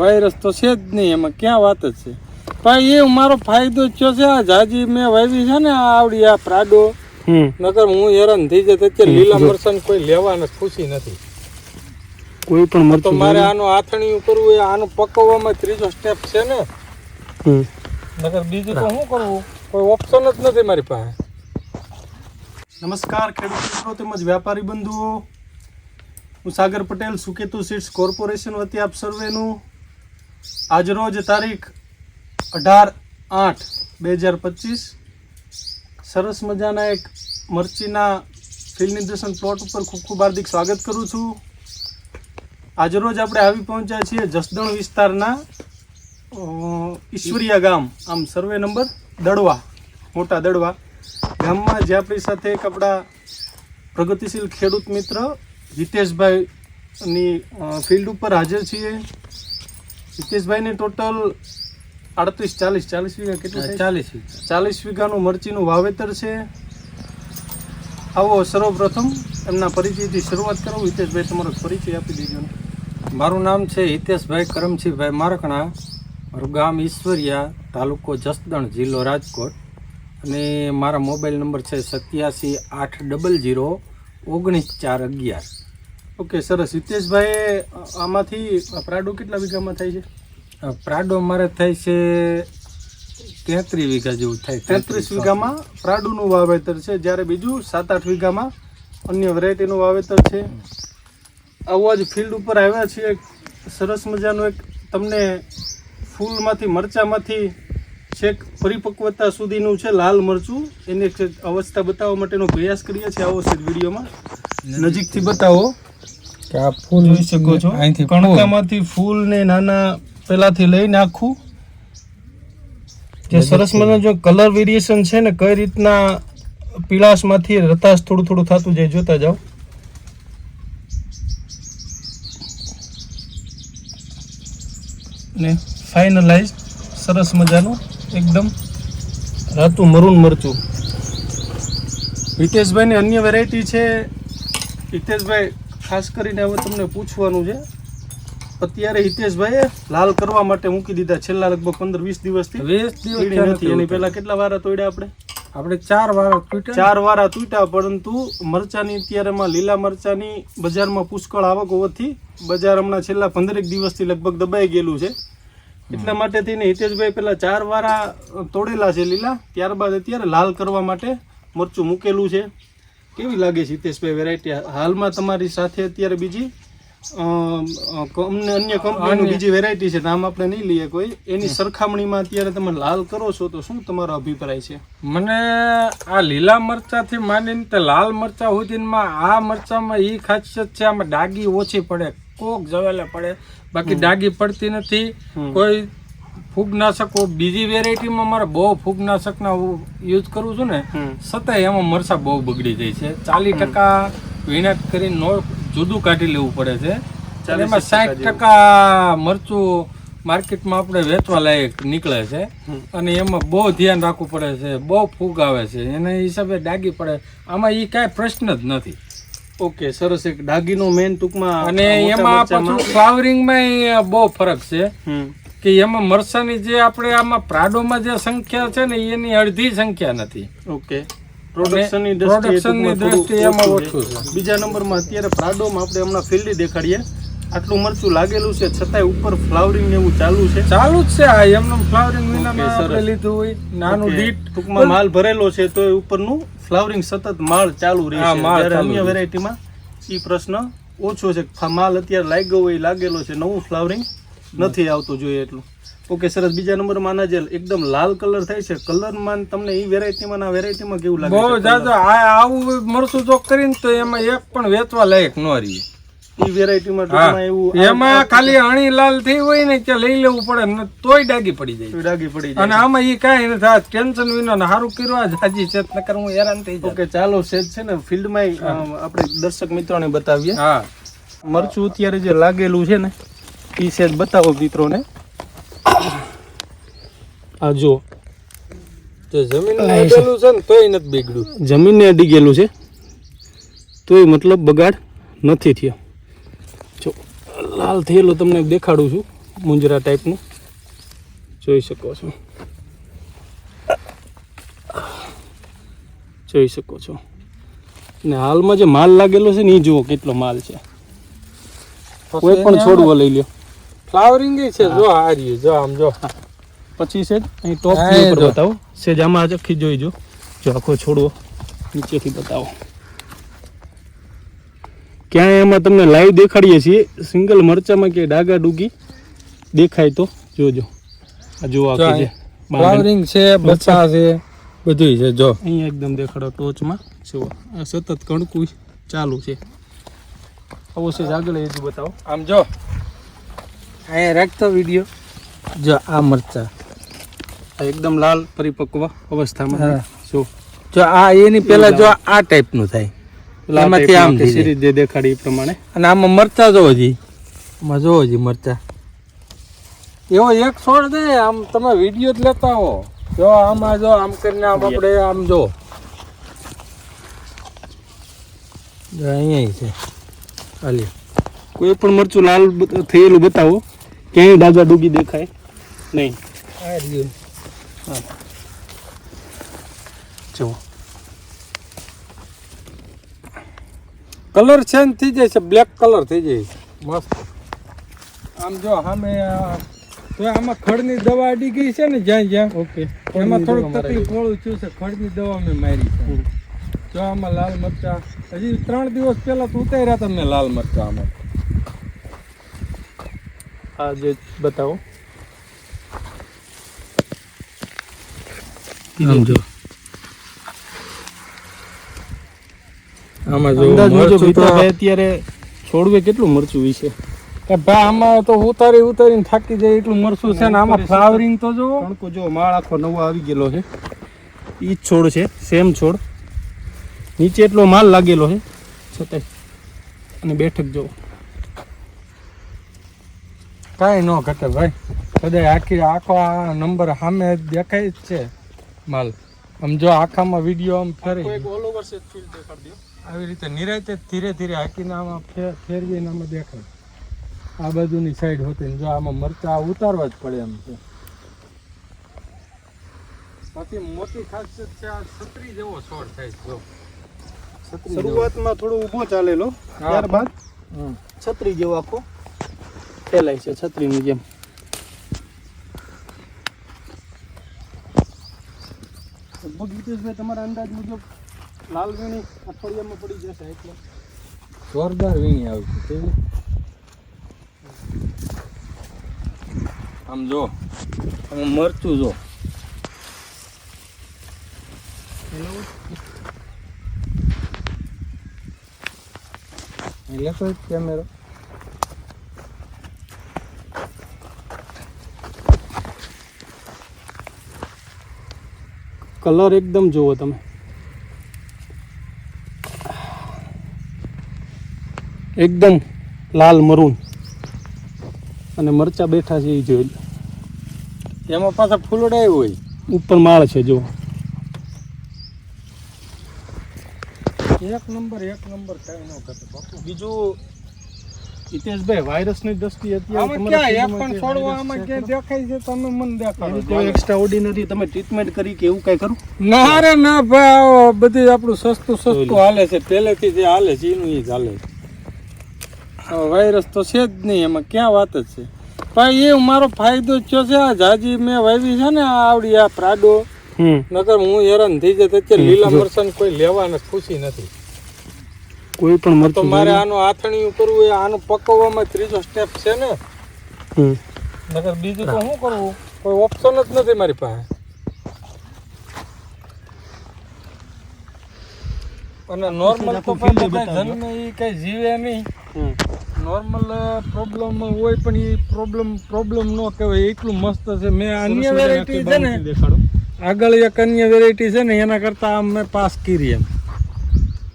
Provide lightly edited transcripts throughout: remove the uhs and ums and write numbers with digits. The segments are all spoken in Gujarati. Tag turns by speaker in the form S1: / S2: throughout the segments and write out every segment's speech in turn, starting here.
S1: વાયરસ તો છે જ નહીં, એમાં ક્યાં વાત જ છે. પણ એ મારો ફાયદો થયો છે. આ જાજી મેં વાવી છે ને આવડી આ પ્રાડો, નકર હું હેરાન થઈ જતો. અત્યારે લીલા મરચાં કોઈ લેવાને ખુશી નથી.
S2: કોઈ પણ મરચું
S1: તો મારે આનું આથણીયું કરવું, એ આનું પકવવામાં ત્રીજો સ્ટેપ છે ને. નકર બીજું તો શું કરવું, કોઈ ઓપ્શન જ નથી મારી પાસે.
S2: નમસ્કાર ખેડૂત મિત્રો તેમજ વ્યાપારી બંધુઓ, હું સાગર પટેલ, સુકેતુ સીડ્સ કોર્પોરેશન વતી આપ સર્વેનું આજરોજ તારીખ 18/8/2025 સરસ મજાના એક મરચીના ફિલ્ડ નિદર્શન પ્લોટ ઉપર ખૂબ ખૂબ હાર્દિક સ્વાગત કરું છું. આજરોજ આપણે આવી પહોંચ્યા છીએ જસદણ વિસ્તારના ઈશ્વરિયા ગામ, આમ સર્વે નંબર દડવા, મોટા દડવા ગામમાં, જે આપણી સાથે એક આપણા પ્રગતિશીલ ખેડૂત મિત્ર હિતેશભાઈની ફિલ્ડ ઉપર હાજર છીએ. હિતેશભાઈને ટોટલ 38-40 વીઘા કેટલું 40 વીઘાનું મરચીનું વાવેતર છે. આવો સર્વપ્રથમ એમના પરિચયથી શરૂઆત કરું. હિતેશભાઈ, તમારો પરિચય આપી દેજો.
S1: મારું નામ છે હિતેશભાઈ કરમસિંહભાઈ મારકણા, મારું ગામ ઈશ્વરિયા, તાલુકો જસદણ, જિલ્લો રાજકોટ, અને મારા મોબાઈલ નંબર છે 87-800-19-411.
S2: ઓકે, સરસ. હિતેશભાઈ, આમાંથી પ્રાડો કેટલા વીઘામાં થાય છે?
S1: પ્રાડો મારે થાય છે 33 વીઘા જેવું થાય.
S2: 33 વીઘામાં પ્રાડુનું વાવેતર છે, જ્યારે બીજું 7-8 વીઘામાં અન્ય વેરાયટીનું વાવેતર છે. આવું જ ફિલ્ડ ઉપર આવ્યા છીએ. સરસ મજાનું એક તમને ફૂલમાંથી, મરચામાંથી છેક પરિપક્વતા સુધીનું છે લાલ મરચું, એની અવસ્થા બતાવવા માટેનો પ્રયાસ કરીએ છીએ. આવો છે વિડીયોમાં નજીકથી બતાવો
S1: કે આ ફૂલ
S2: જોઈ શકો છો. કણકામાંથી ફૂલ ને નાના પેલાથી લઈને આખું જે સરસ મજાનો જો કલર વેરિએશન છે ને, કઈ રીતના પીળાશમાંથી રતાશ થોડું થોડું થતું જાય, જોતા જાઓ. ને ફાઇનલાઇઝ સરસ મજાનું એકદમ રાતું મરૂન મરચું. હિતેશભાઈની અન્ય વેરાયટી છે. હિતેશભાઈ, ખાસ કરીને હવે તમને પૂછવાનું છે, અત્યારે હિતેશભાઈએ લાલ કરવા માટે મૂકી દીધા છેલ્લા લગભગ 15-20 દિવસથી.
S1: 20 દિવસ
S2: નથી. એની પહેલા કેટલા વારા તોડ્યા
S1: આપણે 4 વારા તૂટ્યા.
S2: 4 વારા તૂટ્યા. પરંતુ મરચાની અત્યારેમાં લીલા મરચાની બજારમાં પુષ્કળ આવક હોવાથી બજાર હમણાં છેલ્લા 15 દિવસથી લગભગ દબાઈ ગયેલું છે. એટલા માટે થઈને હિતેશભાઈ પહેલા 4 વારા તોડેલા છે લીલા, ત્યારબાદ અત્યારે લાલ કરવા માટે મરચું મૂકેલું છે. કેવી લાગે છે હિતેશભાઈ વેરાયટી? હાલમાં તમારી સાથે અત્યારે બીજી અન્ય કંપનીની બીજી વેરાયટી છે, નામ આપણે નહીં લઈએ કોઈ, એની સરખામણીમાં અત્યારે તમે લાલ કરો છો, તો શું તમારો અભિપ્રાય છે?
S1: મને આ લીલા મરચાથી માંડીને તે લાલ મરચા સુધીમાં આ મરચામાં એ ખાસિયત છે, આમાં ડાગી ઓછી પડે, કોક જવેલે પડે, બાકી ડાગી પડતી નથી. કોઈ ફૂગનાશકો બીજી વેરાયટીમાં મારે બહુ ફૂગનાશકના યુઝ કરું છું ને, છતાંય એમાં મરચા બહુ બગડી જાય છે. 40% વિનાટ કરીને જુદું કાઢી લેવું પડે છે. એમાં 60% મરચું માર્કેટમાં આપણે વેચવા લાયક નીકળે છે, અને એમાં બહુ ધ્યાન રાખવું પડે છે, બહુ ફૂગ આવે છે, એના હિસાબે ડાગી પડે. આમાં એ કાંઈ પ્રશ્ન જ નથી.
S2: ઓકે, સરસ. એક ડાગીનો મેન ટૂંકમાં,
S1: અને એમાં પાછું ફ્લાવરિંગમાં બહુ ફરક છે કે એમાં મરચાની જે આપણે આમાં પ્રાડોમાં જે સંખ્યા છે ને, એની અડધી સંખ્યા નથી.
S2: ઓકે, પ્રોડક્શનની દ્રષ્ટિએ એમાં ઓછું છે. બીજા નંબરમાં અત્યારે પ્રાડોમાં આપણે હમણાં ફિલ્ડી દેખાડીએ, આટલું મરચું લાગેલું છે, છતાંય ઉપર ફ્લાવરિંગ એવું ચાલુ છે.
S1: ચાલુ જ છે. આ એમનું ફ્લાવરિંગ વિના લીધું હોય નાનું દીટ,
S2: ટૂંકમાં માલ ભરેલો છે તો ઉપરનું ફ્લાવરિંગ સતત માળ ચાલુ રહે છે. અન્ય વેરાયટીમાં એ પ્રશ્ન ઓછો છે, માલ અત્યારે લાગ્યો હોય લાગેલો છે, નવું ફ્લાવરિંગ નથી આવતું જોઈએ એટલું. ઓકે, સરસ. બીજા નંબરમાં આના જે એકદમ લાલ કલર થાય છે, કલરમાં તમને એ વેરાયટીમાં આ વેરાયટીમાં કેવું લાગે?
S1: બહુ જાજો. આવું મરચું જો કરીને તો એમાં એક પણ વેચવા લાયક ન રહી.
S2: એ વેરાયટીમાં એવું
S1: એમાં ખાલી અણી લાલ થઈ હોય ને કે લઈ લેવું પડે ને, તોય ડાગી પડી જાય. અને આમાં એ કાંઈ નથી. આ ટેન્શન વિના સારું કર્યું, આ જાજી છે, નકર હું હેરાન થઈ જાય.
S2: ઓકે, ચાલો સેજ છે ને ફિલ્ડમાં આપણે દર્શક મિત્રોને બતાવીએ.
S1: હા,
S2: મરચું અત્યારે જે લાગેલું છે ને, એ સેજ બતાવો મિત્રોને. આ જો
S1: જમીનને અડેલું છે ને તોય નથી બગડ્યું.
S2: જમીનને અડી ગયેલું છે તોય મતલબ બગાડ નથી થયો. જો લાલ થયેલો તમને દેખાડું છું, મુંજરા ટાઈપનું જોઈ શકો છો, જોઈ શકો છો. ને હાલમાં જે માલ લાગેલો છે ને એ જુઓ કેટલો માલ છે. કોઈ પણ છોડવો લઈ લ્યો,
S1: ફ્લાવરિંગ છે. જો આ રહ્યું, જો આમ જો.
S2: પછી સેજ અહીં ટોપ ઉપર બતાવો, સેજ આમાં આખી જોઈ જો આખો છોડવો નીચેથી બતાવો. ક્યાંય એમાં તમને લાઈવ દેખાડીએ છીએ, સિંગલ મરચામાં કે ડાગા ડૂગી દેખાય તો જોજો. આ જો આખી છે
S1: ફ્લાવરિંગ છે, બચ્ચા છે, બધું છે. જો
S2: અહીંયા એકદમ દેખાડો ટોચમાં જુઓ, આ સતત કણકું ચાલુ છે. આવો છે આગળ એ જ બતાવો.
S1: આમ જો અહીંયા રાખતો વિડીયો. જો આ મરચા
S2: આ એકદમ લાલ પરિપક્વ અવસ્થામાં
S1: જો આ એની પહેલા જો આ ટાઈપનું થાય, એમાંથી આમ
S2: સિરીઝ જે દેખાડી એ પ્રમાણે.
S1: અને આમાં મરચા જો હજી, આમાં જો હજી મરચા એવો એક છોડ દે. આમ તમે વિડીયો જ લેતા હો. જો આમાં જો આમ કરીને આમ આપણે આમ જો અહીંયા છે ખાલી.
S2: કોઈ પણ મરચું લાલ થયેલું બતાવો, ક્યાંય ડાગા ડૂગી દેખાય નહીં.
S1: આ રહ્યું.
S2: જુઓ
S1: કલર ચેન્જ થઈ જાય છે, બ્લેક કલર થઈ જાય છે મસ્ત. આમ જો સામે તો આમાં ખડની દવા અડી ગઈ છે ને જ્યાં જ્યાં,
S2: ઓકે,
S1: એમાં થોડુંક તકલીફ વાળું થયું છે. ખડની દવા મેં મારી છે. જો આમાં લાલ મરચા હજી 3 દિવસ પહેલા તો ઉતાર્યા હતા મેં લાલ મરચા. આમાં
S2: આ જે બતાવો
S1: સમજો. આમાં જો
S2: અંદાજ મુજબ
S1: મરચું તો
S2: અત્યારે છોડવે કેટલું મરચું વિશે
S1: ભાઈ આમાં તો ઉતારીને થાકી જાય એટલું મરચું છે ને. આમાં ફ્લાવરિંગ તો જો
S2: કણકો જો માળ આખો નવો આવી ગયેલો છે. ઈ જ છોડ છે, સેમ છોડ. નીચે એટલો માલ લાગેલો છે છતાંય. અને બેઠક જો
S1: કાંઈ ન ઘટે ભાઈ. બધા આખો આ નંબર સામે દેખાય જ છે માલ. આમ જો આખામાં વિડીયો આમ ફેરી
S2: ઓલ ઓવર છે ફીલ દેખાડી દો.
S1: આવી રીતે નિરાયતે ધીરે ધીરે હાકીને આમાં ફેરવીને આમાં દેખાય. આ બાજુની સાઈડ હોતી જો આમાં મરચા ઉતારવા જ પડે એમ છે. બાકી મોટી ખાસિયત છે આ છત્રી જેવો છોડ થાય છે. જો
S2: શરૂઆતમાં થોડો ઊભો ચાલેલો, ત્યારબાદ છત્રી જેવો આખો ફેલાય છે, છત્રીની જેમ. લગભગ હિતેશભાઈ તમારા અંદાજ મુજબ લાલ વીણી અઠવાડિયામાં પડી જશે એટલે
S1: જોરદાર વીણી આવી છે. આમ જો આમ મરચું જો એટલે તો કેમેરો
S2: કલર એકદમ જુઓ તમે, એકદમ લાલ મરૂન. અને મરચા બેઠા છે એ જોઈ લો.
S1: એમાં પાછા ફૂલડા હોય,
S2: ઉપર માળ છે જો.
S1: એક નંબર કાંઈ ન ઘટે બાપુ.
S2: બીજું હિતેશભાઈ વાયરસની દ્રષ્ટિએ
S1: આમાં ક્યાં એક પણ છોડવા આમાં ક્યાં દેખાય છે? તમે મને દેખાડો.
S2: કોઈ એક્સ્ટ્રા ઓર્ડિનરી તમે ટ્રીટમેન્ટ કરી કે એવું કઈ કરું?
S1: ના રે ના ભાઈ, બધું આપણું સસ્તું હાલે છે. પહેલેથી જે હાલે છે એનું એ જ હાલે છે. વાયરસ તો છે જ નહીં, એમાં ક્યાં વાત જ છે. પણ એ મારો ફાયદો થયો છે. આ જાજી મેં વાવી છે ને આવડી આ પ્રાડો, નકર હું હેરાન થઈ જાય. અત્યારે લીલા મરચાં કોઈ લેવાને ખુશી નથી.
S2: કોઈ પણ મરચું
S1: તો મારે આનું આથણીયું કરવું એ આનું પકવવામાં ત્રીજો સ્ટેપ છે ને. નકર બીજું તો શું કરવું? કોઈ ઓપ્શન જ નથી મારી પાસે. અને નોર્મલ તો બધા જન્મે એ કઈ જીવે નહીં. નોર્મલ પ્રોબ્લેમ હોય પણ એ પ્રોબ્લેમ ન કહેવાય, એટલું મસ્ત છે. મેં અન્ય વેરાયટી છે ને આગળ એક અન્ય વેરાયટી છે ને એના કરતા આમ મેં પાસ કરી એમ.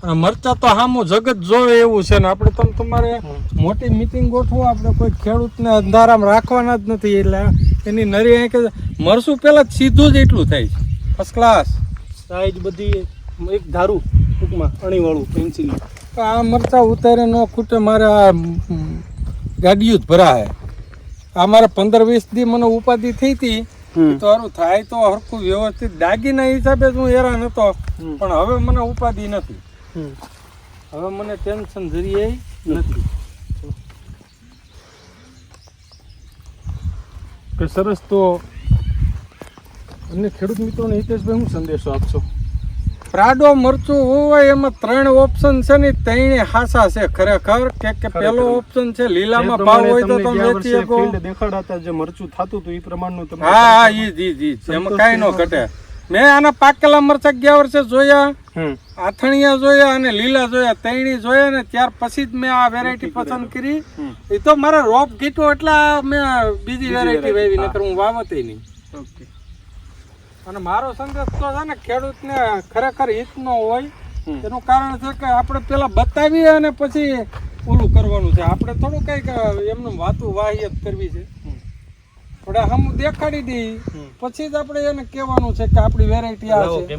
S1: આ મરચા તો હામું જગત જોવે એવું છે ને. આપણે તમે તમારે મોટી મીટિંગ ગોઠવો, આપણે કોઈ ખેડૂતને અંધારામાં રાખવાના જ નથી. એટલે એની નરી અહીં કે મરસું પહેલાં જ સીધું જ એટલું થાય છે. ફર્સ્ટ ક્લાસ
S2: સાઈઝ બધી એક ધારું ટૂંકમાં અણીવાળું પેન્સિલ.
S1: આ મરચા ઉતારે ન ખૂટે. મારે આ ગાડીઓ જ ભરાય. આ મારે 15-20 દી મને ઉપાધિ થઈ હતી
S2: હમ.
S1: તો હારું થાય તો હરખું વ્યવસ્થિત દાગીના હિસાબે જ હું હેરાન હતો પણ હવે મને ઉપાધિ નથી
S2: હમ.
S1: હવે મને ટેન્શન જરીએ નથી
S2: કે સરસ. તો અન્ય ખેડૂત મિત્રોને હિતેશભાઈ શું સંદેશો આપશો?
S1: પ્રાડો મરચું હોય એમાં 3 ઓપ્શન છે ને 3 હાસા છે ખરેખર કે પેલો ઓપ્શન છે લીલામાં ભાવ હોય તો તમે વેચી શકો.
S2: ફિલ્ડ દેખાડાતા જે મરચું થતું હતું એ પ્રમાણનું તમે
S1: હા ઈ એમાં કાંઈ ન ઘટે. મેં આના પાકેલા મરચા ગયા વર્ષે જોયા,
S2: હમ.
S1: આથણિયા જોયા અને લીલા જોયા, 3 જોયા ને ત્યાર પછી જ મેં આ વેરાયટી પસંદ કરી. એ તો મારા રોપ ગીટો એટલે મેં બીજી વેરાયટી વાવી નકર હું વાવત નહીં.
S2: ઓકે.
S1: અને મારો સંદેશ તો છે ને ખેડૂતને ખરેખર હિતનો હોય. એનું કારણ છે કે આપણે પેલા બતાવીએ અને પછી ઓલું કરવાનું છે. આપણે થોડું કંઈક એમનું વાતું વાહિયત કરવી છે. આપણે હમ દેખાડી દઈ પછી જ આપણે એને કહેવાનું છે કે આપણી વેરાયટી આ છે.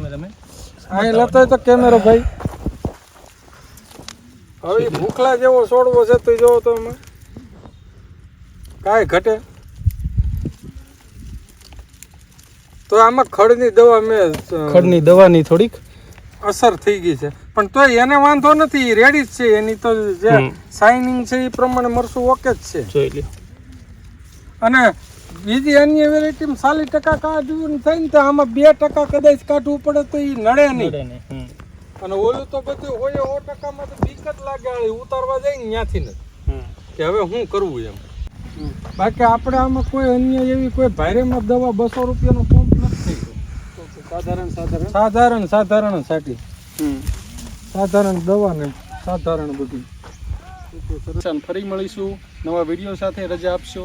S1: અહીં લેતો હોય તો કેમેરો ભાઈ. હવે ભૂખલા જેવો છોડવો છે તો જોવો તો અમે કાંઈ ઘટે. તો આમાં ખડની દવા મેં
S2: ખડની દવાની થોડીક
S1: અસર થઈ ગઈ છે પણ તોય એને વાંધો નથી, રેડી જ છે. એની તો જે શાઇનિંગ છે એ પ્રમાણે મરસું ઓકે જ છે.
S2: જોઈ લ્યો.
S1: અને બીજી અન્ય વેરાયટીમાં 40% કાઢવું થાય ને તો આમાં 2% કદાચ કાઢવું પડે તો એ નડે નહીં. અને ઓલું તો બધું હોય 100%માં તો બીક જ લાગે ઉતારવા જાય ને ત્યાંથી ને કે હવે શું કરવું એમ. બાકી આપણે આમાં કોઈ અન્ય એવી કોઈ ભારેમાં દવા 200 રૂપિયાનો પંપ નથી થઈ ગયો. સાધારણ સાટી સાધારણ દવા ને સાધારણ બધી.
S2: ફરી મળીશું નવા વિડીયો સાથે. રજા આપશો.